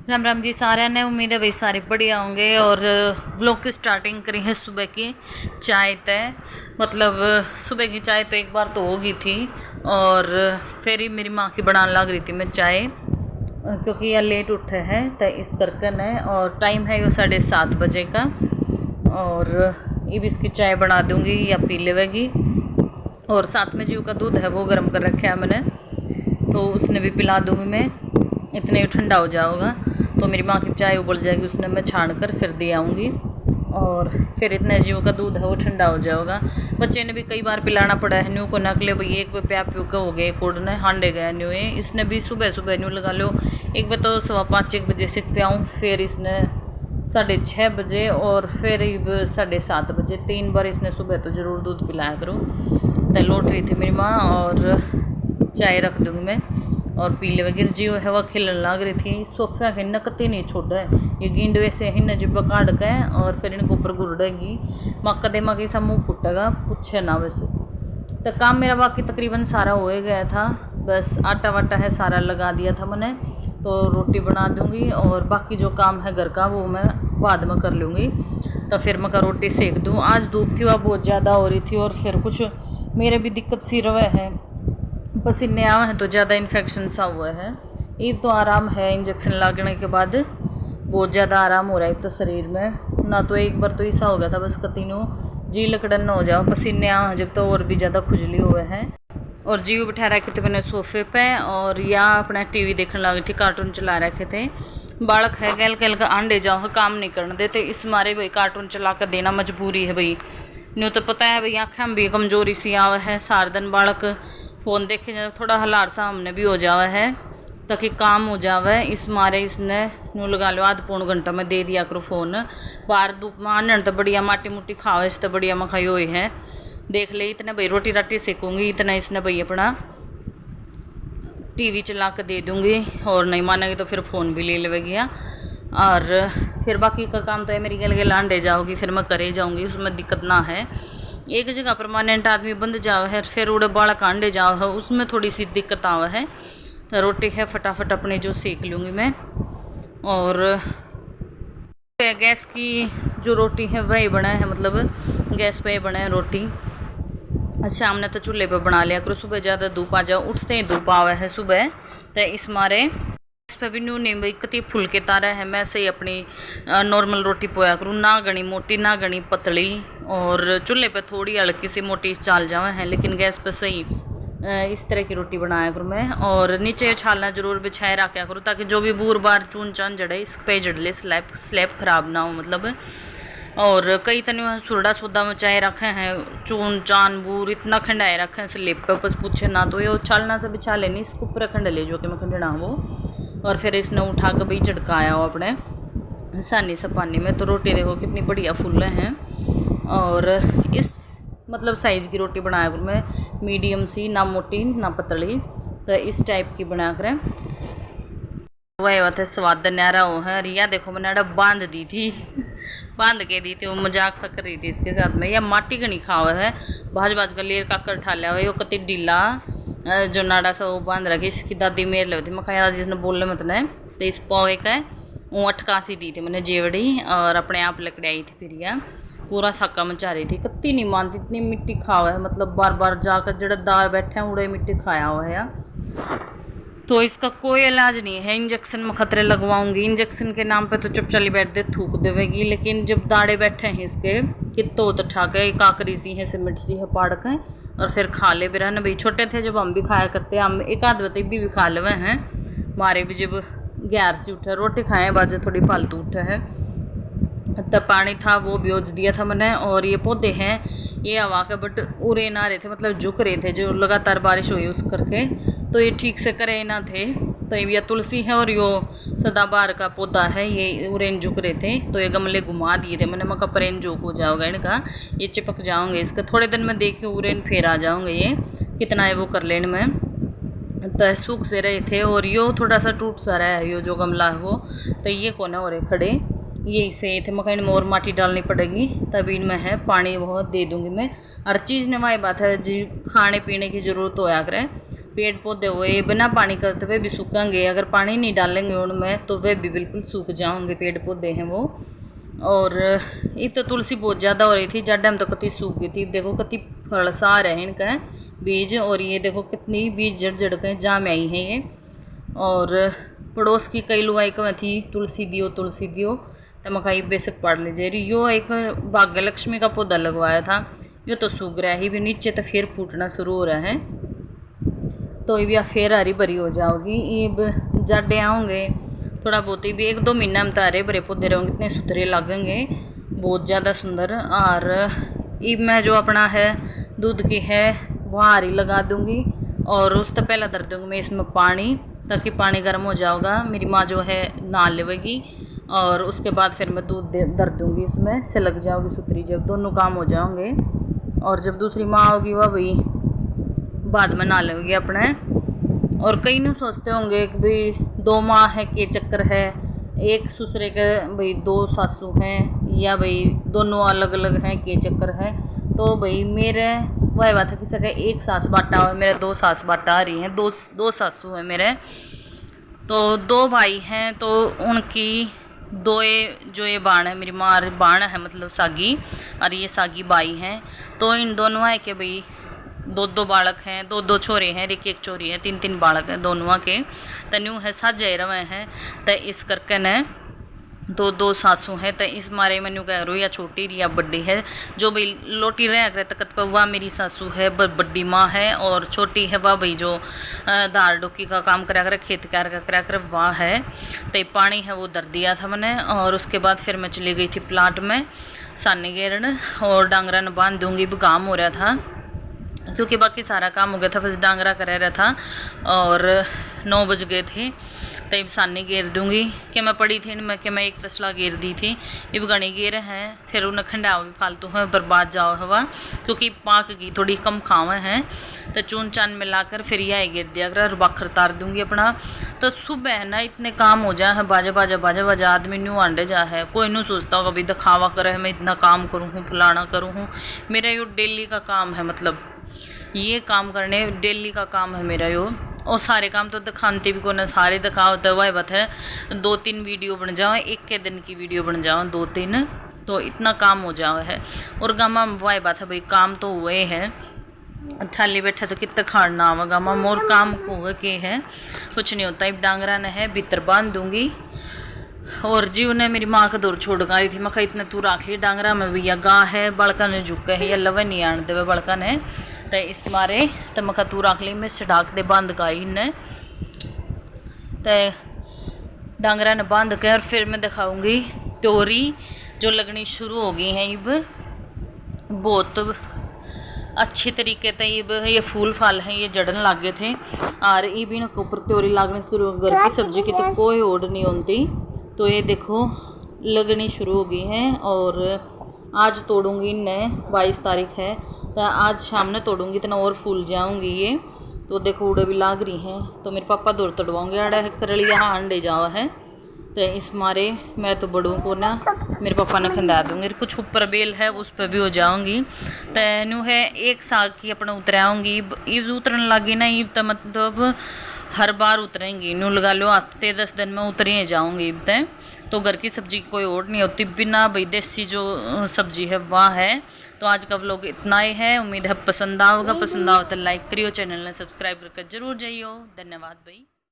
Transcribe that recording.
राम राम जी सारे ने। उम्मीद है भाई सारे बढ़िया होंगे। और व्लॉग की स्टार्टिंग करी है सुबह की चाय तय। मतलब सुबह की चाय तो एक बार तो हो गई थी और फिर ही मेरी माँ की बनाने लग रही थी मैं चाय, क्योंकि यह लेट उठे है तो इस करके न। और टाइम है ये 7:30 बजे का। और ये भी इसकी चाय बना दूंगी या पी लेगी। और साथ में जीव का दूध है वो गर्म कर रखा है मैंने, तो उसने भी पिला दूंगी मैं। इतने ही ठंडा हो जाएगा तो मेरी माँ की चाय उबल जाएगी, उसने मैं छान कर फिर दे आऊँगी। और फिर इतने जीव का दूध है वो ठंडा हो जाएगा। बच्चे ने भी कई बार पिलाना पड़ा है न्यू को नकले भाई। एक पे प्या प्यू का हो गए कोडने हांडे गया न्यू है। इसने भी सुबह सुबह न्यू लगा लो। एक बार तो 5:15 बजे से प्याऊँ, फिर इसने 6:30 बजे और फिर 7:30 बजे। 3 बार इसने सुबह तो ज़रूर दूध पिलाया करो। तो लौट रही थी मेरी माँ और चाय रख दूँगी मैं और पी ले वगैरह। जीव है वह खिलने लग रही थी। सोफा के नकती नहीं छोड़ा है ये गेंडवे से ही न जिब काट के और फिर इनको ऊपर गुरडेगी। मक्का दे मक्की सा मुँह फुटेगा पूछे ना। वैसे तो काम मेरा बाकी तकरीबन सारा हो गया था, बस आटा वाटा है सारा लगा दिया था मैंने। तो रोटी बना दूंगी और बाकी जो काम है घर का वो मैं बाद में कर लूँगी। तो फिर मैं रोटी सेक दूँ। आज धूप थी वह बहुत ज़्यादा हो रही थी और फिर कुछ मेरे भी दिक्कत सी रवे है, पसीने आए हैं तो ज़्यादा इन्फेक्शन सा हुआ है। ये तो आराम है, इंजेक्शन लगने के बाद बहुत ज़्यादा आराम हो रहा है तो शरीर में ना। तो एक बार तो ऐसा हो गया था बस कतीनों जी लकड़न हो जाओ पसीने आ जब तो और भी ज़्यादा खुजली हुए हैं। और जीव बिठा रखे थे मैंने सोफे पे और या अपना टीवी देखने लगी थी, कार्टून चला रखे थे। बालक है गैल गैल का आंडे जाओ काम नहीं करने देते, इस मारे भाई कार्टून चला कर देना मजबूरी है भाई। न्यू तो पता है भाई आँखें में भी कमजोरी सी आवा है, सारा दिन बालक फ़ोन देखे जाए थोड़ा हलार सामने भी हो जावा है ताकि काम हो जावे। इस मारे इसने न्यू लगा लो आध पौन घंटा में दे दिया करो फ़ोन। बाहर धूप में आने तो बढ़िया माटी मुटी खाओ, इस तो बढ़िया मखाई हुई है। देख ले इतने भाई रोटी राटी सेकूँगी, इतना इसने भाई अपना टीवी चला कर दे दूँगी। और नहीं मानेगी तो फिर फ़ोन भी ले लेगी। और फिर बाकी का काम तो है मेरी गल गल आंडे जाओगी फिर मैं करे जाऊँगी, उसमें दिक्कत ना है। एक जगह परमानेंट आदमी बंद जाओ है फिर उड़े बाड़ा कांडे जाओ है, उसमें थोड़ी सी दिक्कत आवा है। तो रोटी है फटाफट अपने जो सेक लूँगी मैं। और गैस की जो रोटी है वही बना है, मतलब गैस पे बना है रोटी। शाम ने तो चूल्हे पे बना लिया करो, सुबह ज़्यादा धूप आ जाओ, उठते ही धूप आवा है सुबह। तो इस मारे इस पर भी न्यू नहीं भाई कति फुल के तारा है। मैं सही अपनी नॉर्मल रोटी पोया करूँ, ना गणी मोटी ना गणी पतली। और चूल्हे पे थोड़ी हल्की सी मोटी चाल जावे हैं, लेकिन गैस पे सही इस तरह की रोटी बनाया करूँ मैं। और नीचे छालना जरूर बिछाए रखा करूँ ताकि जो भी बूर बार चून चान जड़े इस पे जड़ले स्लैब खराब ना हो मतलब। और कई तने सुरड़ा सोदा मचाए रखे हैं, चून चान बूर इतना खंडाए रखे हैं स्लेब पे बस पूछे ना। तो ये उछालना से बिछा लेनी इसके ऊपर खंड ले जो कि मैं खंडना वो। और फिर इसने उठा कर भाई झटकाया हो अपने सानी से पानी में। तो रोटी देखो कितनी बढ़िया फूल हैं। और इस मतलब साइज़ की रोटी बनाया करूँ मैं, मीडियम सी, ना मोटी ना पतली। तो इस टाइप की बना कर वह बात है स्वाद न्यारा हो है। रिया देखो मैंने बांध दी थी बांध के दी थी, वो मजाक सा कर रही थी इसके साथ में। या माटी का नहीं खावा है, भाज भाज का लेर काकर ठा लिया हुआ वो कति ढीला जो नाड़ा सा वो बांध रखी। इसकी दादी मेर ले थी मैं जिसने बोले मतलब तो इस पोए का वो अटकासी दी थी मैंने जेवड़ी और अपने आप लकड़ी आई थी। फिर यह पूरा साका मचा रही थी, कत्ती नहीं मानती इतनी मिट्टी खावा है, मतलब बार बार जाकर जड़ा दार बैठे हैं उड़े मिट्टी खाया हुआ है। तो इसका कोई इलाज नहीं है, इंजेक्शन में खतरे लगवाऊंगी। इंजेक्शन के नाम पे तो चुप चली बैठ दे थूक देवेगी, लेकिन जब दाड़े बैठे हैं इसके कितो तो ठा के काकरी सी है सीमेंट सी है पाड़ के और फिर खा ले बिरा न भाई। छोटे थे जब हम भी खाया करते, हम एक आध बते भी खा लेवे हैं। मारे भी जब 11 से उठे रोटी खाए बाजे थोड़ी फालतू उठे है। तब पानी था वो ब्योज दिया था मैंने। और ये पौधे हैं ये हवा के बट उड़े ना रहे थे, मतलब झुक रहे थे जो लगातार बारिश हुई उस करके, तो ये ठीक से करे ना थे। तो ये तुलसी है और यो सदाबहार का पौधा है, ये उरेन झुक रहे थे तो ये गमले घुमा दिए थे मैंने। मका परेन झुक हो जाओगे इनका, ये चिपक जाओगे इसका। थोड़े दिन में देखिए उरेन फिर आ जाओगे, ये कितना है वो कर लेने में। तो सूख से रहे थे और यो थोड़ा सा टूट सा रहा है यो जो गमला है वो। तो ये कौन है और खड़े यही से थे मकान में और माटी डालनी पड़ेगी तभी इनमें है, पानी बहुत दे दूंगी मैं। हर चीज़ ने वही बात है जी खाने पीने की ज़रूरत होया करे पेड़ पौधे हुए बिना पानी करते हुए भी सूखेंगे, अगर पानी नहीं डालेंगे उनमें तो वे भी बिल्कुल सूख जाएंगे। पेड़ पौधे हैं वो। और ये तो तुलसी बहुत ज़्यादा हो रही थी, जब टाइम तो कति सूख गई थी। देखो कति फल सा रहे हैं इनका बीज, और ये देखो कितनी बीज जड़ जड़ के जाम आई है ये। और पड़ोस की कई लुगाई कम थी तुलसी दियो तो मकाई बेशक पढ़ लीजिए। यो एक भाग्य लक्ष्मी का पौधा लगवाया था, यो तो सूख रहा है भी नीचे, तो फिर फूटना शुरू हो रहा है। तो ये भी फिर हरी भरी हो जाओगी। ये जाडे आओगे थोड़ा बहुत ही भी 1-2 महीना में तो हरे भरे पौधे रहेंगे, इतने सुथरे लगेंगे, बहुत ज़्यादा सुंदर। और ये मैं जो अपना है दूध की है वो हरी लगा दूँगी, और उससे पहले धर दूँगी मैं इसमें पानी, ताकि पानी गर्म हो जाएगा, मेरी माँ जो है नहा लेगी, और उसके बाद फिर मैं दूध धर दूँगी इसमें से लग जाओगी सुथरी, जब दोनों काम हो जाओगे। और जब दूसरी माँ होगी वह भाई बाद में नहा लेगी अपने। और कई नहीं सोचते होंगे कि भाई 2 माँ है के चक्कर है, एक ससुरे के भाई 2 सासू हैं, या भाई दोनों अलग अलग हैं के चक्कर है। तो भाई मेरे वह बात है किसी का एक सास बाटा हुआ, मेरे 2 सास बाटा आ रही हैं, 2 सासू हैं मेरे। तो 2 भाई हैं, तो उनकी 2 जो ये बाण है, मेरी माँ बाण है मतलब सागी, और ये सागी बाई हैं। तो इन दोनों है कि भाई 2-2 बालक हैं, 2-2 छोरे हैं, एक छोरी है, 3-3 बालक हैं दोनों के। तन्यू है साझे रवे हैं, तो इस करके न 2-2 सासू हैं। तो इस मारे मैनू कह रो या छोटी या बड़ी है, जो भाई लोटी रह कर तकत पर वह मेरी सासू है, बड़ी माँ है, और छोटी है वह भाई जो दाल डोकी का काम करा कर खेत करा कर वह है। तो पानी है वो दर दिया था मैंने, और उसके बाद फिर मैं चली गई थी प्लाट में सानी गेरन, और डांगरा न बांध दूँगी, काम हो रहा था क्योंकि बाकी सारा काम हो गया था, बस डांगरा कर रहा था। और 9 बज गए थे, तब सानी घेर दूँगी कि मैं पड़ी थी मैं कि मैं एक तसला घेर दी थी, अब गणी घेर हैं, फिर उन्हें खंडाव भी फालतू है बर्बाद जाओ हवा, क्योंकि पाक की थोड़ी कम खावे हैं। तो चून चान मिलाकर फिर यह घेर दिया कर, बाखर तार दूँगी अपना। तो सुबह है ना इतने काम हो जाए, बाजा बाजा बाजा बाजा आदमी न्यू आंडे जा है, कोई नहीं सोचता होगा भाई दिखावा करे मैं इतना काम करूँ हूँ फलाना करूँ हूँ। मेरा यो डेली का काम है, मतलब ये काम करने डेली का काम है मेरा यो। और सारे काम तो दिखाते भी कौन, सारे दिखाओ तो वह बात है 2-3 वीडियो बन जाओ, एक के दिन की वीडियो बन जाओ 2-3, तो इतना काम हो जाओ है। और गामा वह बात है भाई काम तो हुए हैं, ठाली बैठे तो कितना खाना आवेगा माम, और काम को के है कुछ नहीं होता। अब डांगरा ने है भीतर बांध दूंगी। और जीव ने मेरी माँ का दूर छोड़ रही थी, मैं इतने तू रख ली डांगरा में भैया गा है, बड़का ने झुके है या लवे नहीं आन देवे बड़का ने, तो इस मारे तो मैं तू रख ली, मैं सड़ाक दे बांध का इन्हें तो डांगरा ने बांध के। और फिर मैं दिखाऊंगी तोरी जो लगनी शुरू हो गई है, अब बहुत अच्छी तरीके से ये फूल फल हैं ये जड़न लग गए थे। और ये भी ना ऊपर तोरी लागनी शुरू हो, घर की सब्जी की तो कोई ओढ़ नहीं होती। तो ये देखो लगनी शुरू हो गई हैं, और आज तोड़ूंगी इन्हें, 22 तारीख है, तो आज शाम में तोड़ूंगी इतना और फूल जाऊंगी ये। तो देखो उड़े भी लाग रही हैं, तो मेरे पापा दूर तोड़वाऊंगे, आड़ा करली यहाँ अंडे जावा है, तो इस मारे मैं तो बड़ों को ना मेरे पापा ने खंदा दूँगी। कुछ ऊपर बेल है उस पर भी हो जाऊँगी। तो न्यू है एक साग की अपना उतराऊँगी, ईब उतरने लगी ना, ईब तो मतलब हर बार उतरेंगी, न्यू लगा लो हफ्ते 10 दिन में उतर ही जाऊँगी ईब तय। तो घर की सब्जी की कोई और नहीं होती, बिना भाई देसी जो सब्जी है वह है। तो आज का व्लॉग इतना ही है, उम्मीद है पसंद आओगा, पसंद आओ तो लाइक करियो, चैनल ने सब्सक्राइब करके जरूर जाइयो। धन्यवाद भाई।